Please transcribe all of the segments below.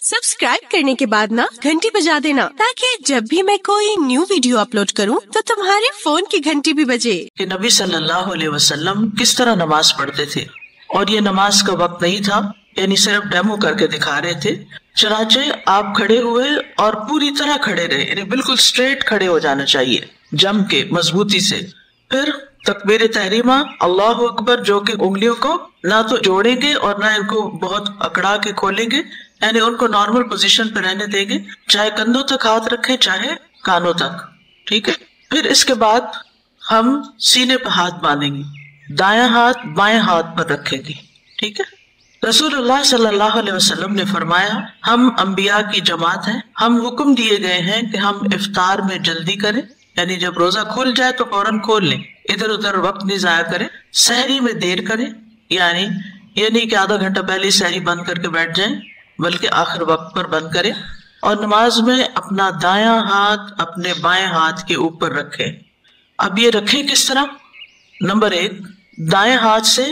Subscribe करने के बाद ना घंटी बजा देना, ताकि जब भी मैं कोई न्यू वीडियो अपलोड करूं तो तुम्हारे फोन की घंटी भी बजे। कि नबी सल्लल्लाहु अलैहि वसल्लम किस तरह नमाज पढ़ते थे, और ये नमाज का वक्त नहीं था, यानी सिर्फ डेमो करके दिखा रहे थे। चनाचे आप खड़े हुए और पूरी तरह खड़े रहे, यानी बिल्कुल स्ट्रेट खड़े हो जाना चाहिए, जम के मजबूती से। फिर तकबीर तहरीमा अल्लाह अकबर, जो कि उंगलियों को ना तो जोड़ेंगे और ना इनको बहुत अकड़ा के खोलेंगे, यानी उनको नॉर्मल पोजीशन पर रहने देंगे, चाहे कंधों तक हाथ रखें चाहे कानों तक, ठीक है। फिर इसके बाद हम सीने पर हाथ बांधेंगे, दायां हाथ बाएं हाथ पर रखेंगे, ठीक है। रसूलुल्लाह सल्लल्लाहु अलैहि वसल्लम ने फरमाया, हम अंबिया की जमात हैं, हम हुक्म दिए गए हैं कि हम इफ्तार में जल्दी करें, यानी जब रोजा खुल जाए तो फौरन खोल लें, इधर उधर वक्त नहीं जाया करें। सहरी में देर करें, यानी ये नहीं कि आधा घंटा पहले सहरी बंद करके बैठ जाएं, बल्कि आखिर वक्त पर बंद करें। और नमाज में अपना दायां हाथ अपने बाएं हाथ के ऊपर रखें। अब ये रखें किस तरह? नंबर 1, दाएं हाथ से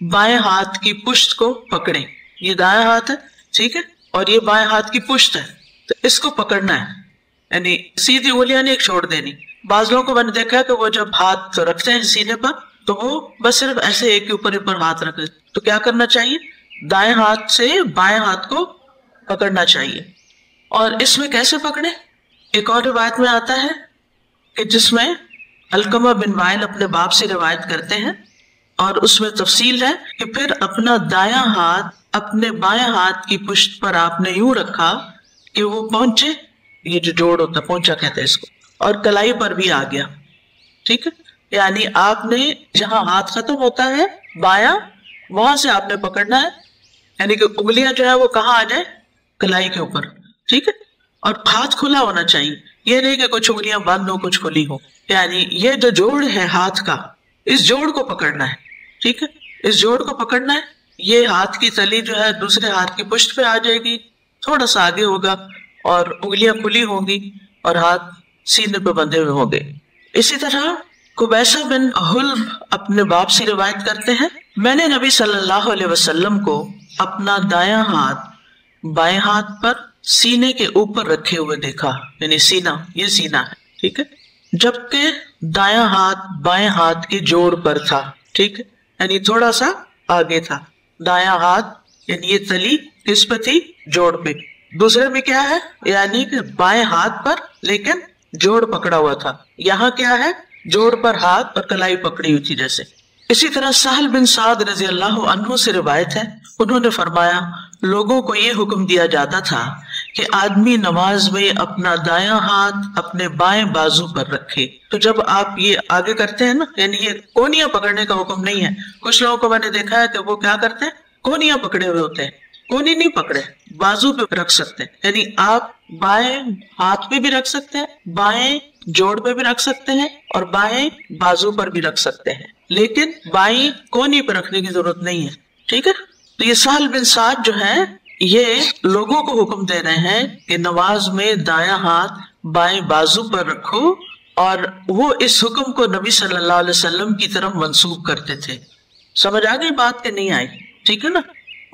बाएं हाथ की पुष्ट को पकड़ें। ये दायां हाथ है, ठीक है, और ये बाएं हाथ की पुष्ट है, तो इसको पकड़ना है, यानी सीधी उंगलियां नहीं छोड़ देनी। बाज लोगों को मैंने देखा है कि वो जब हाथ रखते हैं सीने पर तो वो बस सिर्फ ऐसे एक के ऊपर हाथ रख देते। तो क्या करना चाहिए? दाएं हाथ से बाएं हाथ को पकड़ना चाहिए। और इसमें कैसे पकड़े? एक और रिवायत में आता है कि जिसमें अलकमा बिन वाइल अपने बाप से रिवायत करते हैं, और उसमें तफसील है कि फिर अपना दायां हाथ अपने बाएं हाथ की पुष्ट पर आपने यूं रखा कि वो पहुंचे, ये जो जोड़ होता है पहुंचा कहते हैं इसको, और कलाई पर भी आ गया, ठीक है। यानी आपने जहां हाथ खत्म होता है बायां, वहां से आपने पकड़ना है, यानी कि उंगलियां जो है वो कहाँ आ जाए? कलाई के ऊपर, ठीक है। और हाथ खुला होना चाहिए, ये नहीं कि कुछ उंगलियां बंद हो कुछ खुली हो, यानी ये जो जोड़ है हाथ का, इस जोड़ को पकड़ना है, ठीक है। इस जोड़ को पकड़ना है। ये हाथ की तली जो है दूसरे हाथ की पुष्ट पे आ जाएगी, थोड़ा सा आगे होगा, और उंगलियां खुली होंगी और हाथ सीने पे बंधे हुए होंगे। इसी तरह कुबैसा बिन हुल्ब अपने बाप से रिवायत करते हैं, मैंने नबी सल्लल्लाहु अलैहि वसल्लम को अपना दायां हाथ बाएं हाथ पर सीने के ऊपर रखे हुए देखा, यानी सीना, ये सीना है, ठीक है, जबकि दायां हाथ बाएं हाथ के जोड़ पर था, ठीक है, यानी थोड़ा सा आगे था। दायां हाथ यानी ये तली किस पे थी? जोड़ पे। दूसरे में क्या है? यानी कि बाएं हाथ पर लेकिन जोड़ पकड़ा हुआ था। यहाँ क्या है? जोड़ पर हाथ और कलाई पकड़ी हुई थी जैसे। इसी तरह सहल बिन साद रजी अल्लाह अन्हु से रिवायत है, उन्होंने फरमाया, लोगों को ये हुक्म दिया जाता था कि आदमी नमाज में अपना दायां हाथ अपने बाएं बाजू पर रखे। तो जब आप ये आगे करते हैं ना, यानी ये कोनियां पकड़ने का हुक्म नहीं है। कुछ लोगों को मैंने देखा है कि वो क्या करते हैं, कोनियां पकड़े हुए होते हैं। कोनी नहीं पकड़े, बाजू पे रख सकते हैं, यानी आप बाएं हाथ पे भी रख सकते हैं, बाएं जोड़ पे भी रख सकते हैं, और बाएं बाजू पर भी रख सकते हैं, लेकिन बाएं कोनी पर रखने की जरूरत नहीं है, ठीक है। तो ये सहल बिन साद जो है, ये लोगों को हुक्म दे रहे हैं कि नमाज में दायां हाथ बाएं बाजू पर रखो, और वो इस हुक्म को नबी सल्लल्लाहु अलैहि वसल्लम की तरफ मंसूब करते थे। समझ आ गई बात कि नहीं आई? ठीक है ना।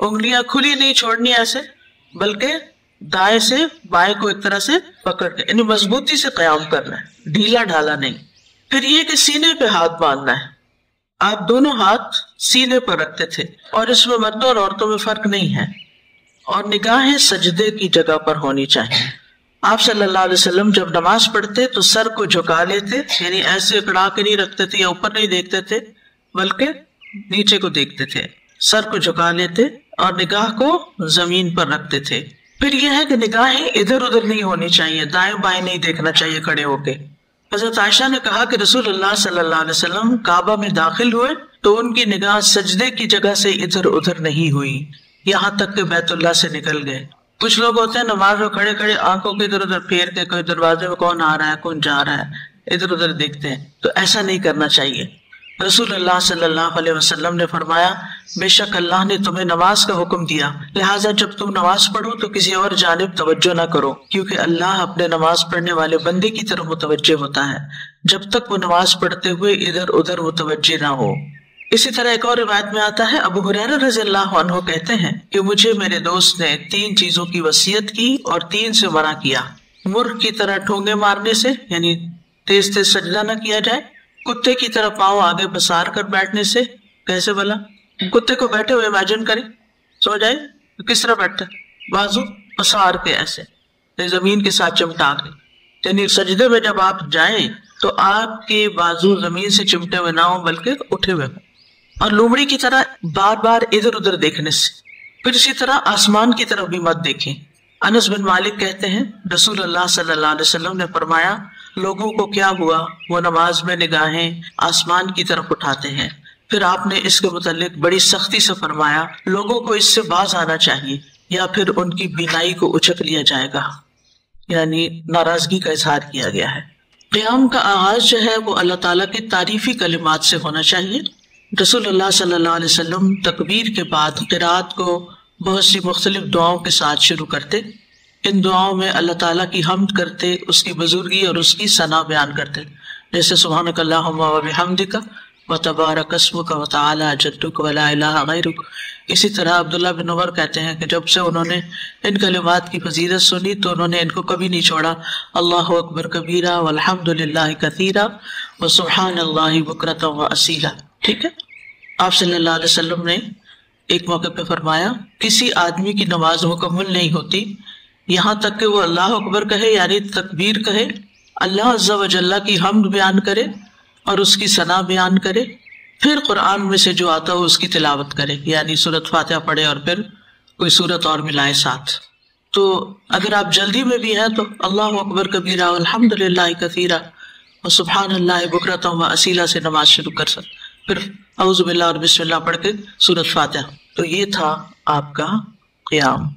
उंगलियां खुली नहीं छोड़नी ऐसे, बल्कि दाएं से बाएं को एक तरह से पकड़ के, यानी मजबूती से कयाम करना है, ढीला ढाला नहीं। फिर ये कि सीने पे हाथ बांधना है। आप दोनों हाथ सीने पर रखते थे, और इसमें मर्दों और औरतों में फर्क नहीं है। और निगाहें सजदे की जगह पर होनी चाहिए। आप सल्लल्लाहु अलैहि वसल्लम जब नमाज पढ़ते तो सर को झुका लेते, यानी ऐसे कड़ा के नहीं रखते थे या ऊपर नहीं देखते थे, बल्कि नीचे को देखते थे, सर को झुका लेते और निगाह को जमीन पर रखते थे। फिर यह है कि निगाहें इधर उधर नहीं होनी चाहिए, दाएं बाएं नहीं देखना चाहिए खड़े होके। हज़रत आयशा ने कहा कि रसूलुल्लाह सल्लल्लाहु अलैहि वसल्लम काबा में दाखिल हुए तो उनकी निगाह सजदे की जगह से इधर उधर नहीं हुई, यहाँ तक कि बैतुल्लाह से निकल गए। कुछ लोग होते हैं नमाज में खड़े खड़े आंखों को इधर उधर फेर के, कोई दरवाजे में कौन आ रहा है कौन जा रहा है, इधर उधर देखते हैं। तो ऐसा नहीं करना चाहिए। रसूलुल्लाह सल्लल्लाहु अलैहि वसल्लम ने फरमाया, बेशक अल्लाह ने तुम्हें नमाज का हुक्म दिया, लिहाजा जब तुम नमाज पढ़ो तो किसी और जानिब तवज्जो ना करो, क्योंकि अल्लाह अपने नमाज पढ़ने वाले बंदे की तरफ मुतवज्जे होता है, जब तक वो नमाज पढ़ते हुए इधर उधर मुतवज्जे ना हो। اسی طرح ایک اور روایت میں آتا ہے، ابو ہریرہ رضی اللہ عنہ کہتے ہیں کہ مجھے میرے دوست نے 3 چیزوں کی وصیت کی اور 3 سے منع کیا۔ مرغ کی طرح ٹھونگے مارنے سے، یعنی تیز تیز سجدہ نہ کیا جائے، کتے کی طرح پاؤں آگے پسار کر بیٹھنے سے، کیسے بلا کتے کو بیٹھے ہوئے امیجن کریں، سو جائے کس طرح بیٹھتا ہے، بازو پسار کے ایسے زمین کے ساتھ چمٹا کے، یعنی سجدے میں جب آپ جائیں تو آپ کے بازو زمین سے چمٹے ہوئے نہ ہوں بلکہ اٹھے ہوئے ہوں، اور لومڑی کی طرح بار بار ادھر ادھر دیکھنے سے۔ پھر اسی طرح آسمان کی طرف بھی مت دیکھیں۔ انس بن مالک کہتے ہیں رسول اللہ صلی اللہ علیہ وسلم نے فرمایا، لوگوں کو کیا ہوا، وہ نماز میں نگاہیں آسمان کی طرف اٹھاتے ہیں۔ پھر آپ نے اس کے متعلق بڑی سختی سے فرمایا، لوگوں کو اس سے باز آنا چاہیے یا پھر ان کی بینائی کو اچک لیا جائے گا، یعنی ناراضگی کا اظہار کیا گیا ہے۔ قیام کا آغاز جو ہے وہ اللہ تعالیٰ کے تعریفی کلمات سے ہونا چاہیے۔ رسول اللہ صلی اللہ علیہ وسلم تکبیر کے بعد قرات کو بہت سی مختلف دعاؤں کے ساتھ شروع کرتے۔ ان دعاؤں میں اللہ تعالیٰ کی حمد کرتے، اس کی بزرگی اور اس کی ثنا بیان کرتے، جیسے سبحانک اللہم وبحمدک وتبارک اسمک وتعالی جدک ولا الہ غیرک۔ اسی طرح عبداللہ بن عمر کہتے ہیں کہ جب سے انہوں نے ان کلمات کی فضیلت سنی تو انہوں نے ان کو کبھی نہیں چھوڑا، اللہ اکبر کبیرہ والحمد للہ کثیرہ وسبحان اللہ بکرۃ واصیلا۔ ٹھیک ہے، آپ صلی اللہ علیہ وسلم نے ایک موقع پہ فرمایا، کسی آدمی کی نماز مکمل نہیں ہوتی یہاں تک کہ وہ اللہ اکبر کہے، یعنی تکبیر کہے، اللہ عز و جل کی حمد بیان کرے اور اس کی ثنا بیان کرے، پھر قرآن میں سے جو آتا ہو اس کی تلاوت کرے، یعنی سورۃ فاتحہ پڑھے اور پھر کوئی سورت اور ملائے ساتھ۔ تو اگر آپ جلدی میں بھی ہیں تو اللہ اکبر کبیرہ والحمد للہ کثیرہ وسبحان اللہ بکرۃ واصیلا سے نماز شروع کر سکتے، پھر اعوذ باللہ اور بسم اللہ پڑھ کے سورۃ فاتحہ۔ تو یہ تھا آپ کا قیام۔